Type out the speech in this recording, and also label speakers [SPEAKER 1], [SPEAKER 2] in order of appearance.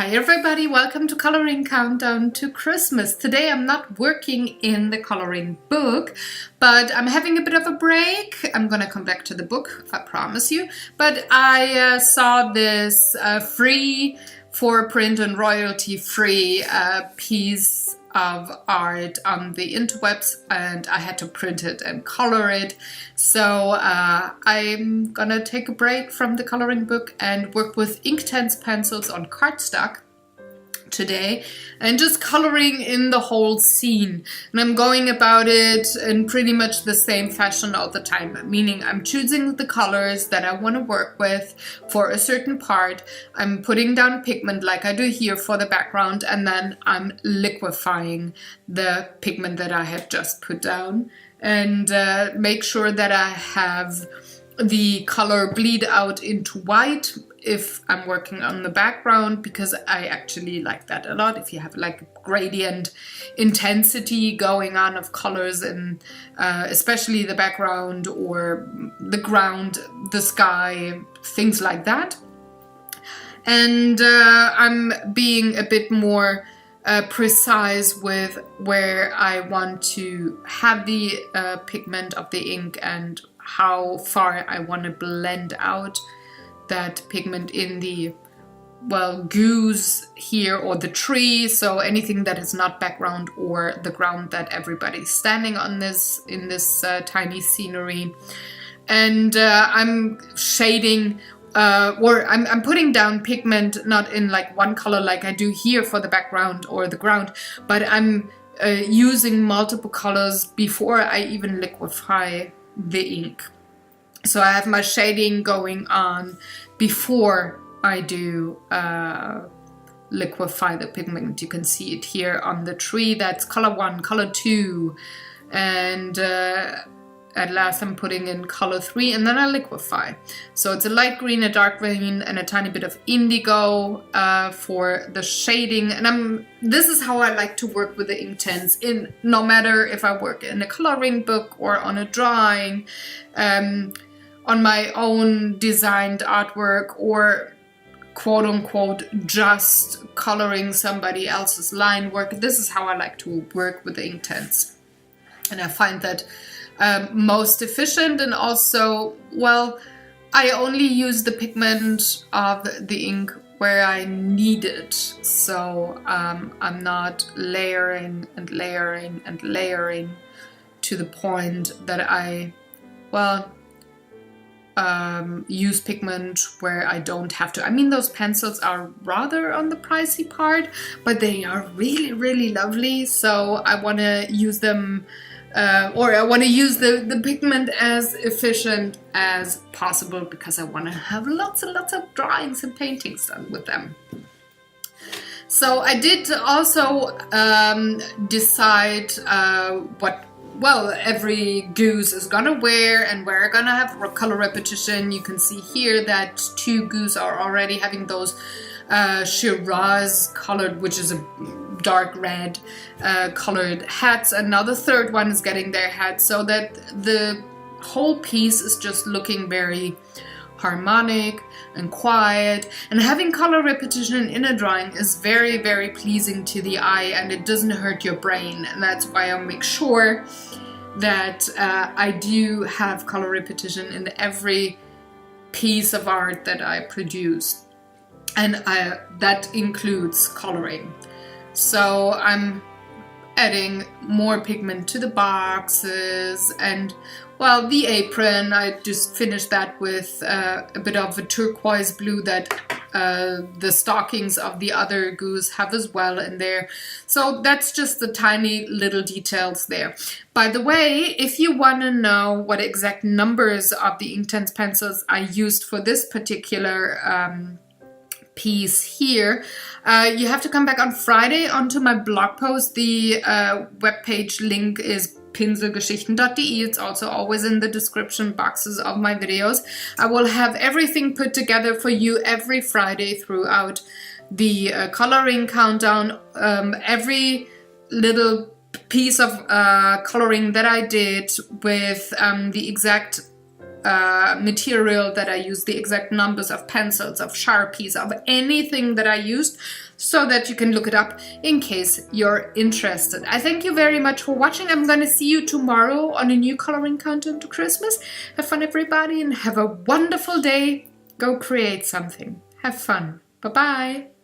[SPEAKER 1] Hi everybody, welcome to Coloring Countdown to Christmas. Today I'm not working in the coloring book, but I'm having a bit of a break. I'm gonna come back to the book, I promise you. But I saw this free for print and royalty free piece of art on the interwebs, and I had to print it and color it. So I'm gonna take a break from the coloring book and work with Inktense pencils on cardstock today and just coloring in the whole scene. And I'm going about it in pretty much the same fashion all the time, meaning I'm choosing the colors that I want to work with for a certain part. I'm putting down pigment like I do here for the background, and then I'm liquefying the pigment that I have just put down and make sure that I have the color bleed out into white if I'm working on the background, because I actually like that a lot. If you have like gradient intensity going on of colors in especially the background or the ground, the sky, things like that. And I'm being a bit more precise with where I want to have the pigment of the ink and how far I want to blend out that pigment in the, well, goose here or the tree, so anything that is not background or the ground that everybody's standing on this in this tiny scenery. And I'm shading or I'm putting down pigment not in like one color like I do here for the background or the ground, but I'm using multiple colors before I even liquefy the ink. So I have my shading going on before I do liquefy the pigment. You can see it here on the tree. That's color 1, color 2, and at last I'm putting in color 3, and then I liquefy. So it's a light green, a dark green, and a tiny bit of indigo for the shading. And this is how I like to work with the Inktense, in no matter if I work in a coloring book or on a drawing, on my own designed artwork, or quote-unquote just coloring somebody else's line work. This is how I like to work with the Inktense. And I find that most efficient, and also, well, I only use the pigment of the ink where I need it. So I'm not layering and layering and layering to the point that I, well, use pigment where I don't have to. I mean, those pencils are rather on the pricey part, but they are really, really lovely. So I want to use them, or I want to use the pigment as efficient as possible, because I want to have lots and lots of drawings and paintings done with them. So I did also decide what, well, every goose is gonna wear, and we're gonna have color repetition. You can see here that 2 goose are already having those Shiraz colored, which is a dark red colored hats, and now the 3rd one is getting their hat, so that the whole piece is just looking very harmonic and quiet. And having color repetition in a drawing is very, very pleasing to the eye, and it doesn't hurt your brain. And that's why I make sure that I do have color repetition in every piece of art that I produce, and that includes coloring. So I'm adding more pigment to the boxes, and, well, the apron, I just finished that with a bit of a turquoise blue that the stockings of the other goose have as well in there. So that's just the tiny little details there. By the way, if you want to know what exact numbers of the Inktense pencils I used for this particular piece here, you have to come back on Friday onto my blog post. The webpage link is pinselgeschichten.de. It's also always in the description boxes of my videos. I will have everything put together for you every Friday throughout the coloring countdown. Every little piece of coloring that I did with the exact material that I used, the exact numbers of pencils, of Sharpies, of anything that I used, so that you can look it up in case you're interested. I thank you very much for watching. I'm going to see you tomorrow on a new coloring countdown to Christmas. Have fun, everybody, and have a wonderful day. Go create something. Have fun. Bye-bye.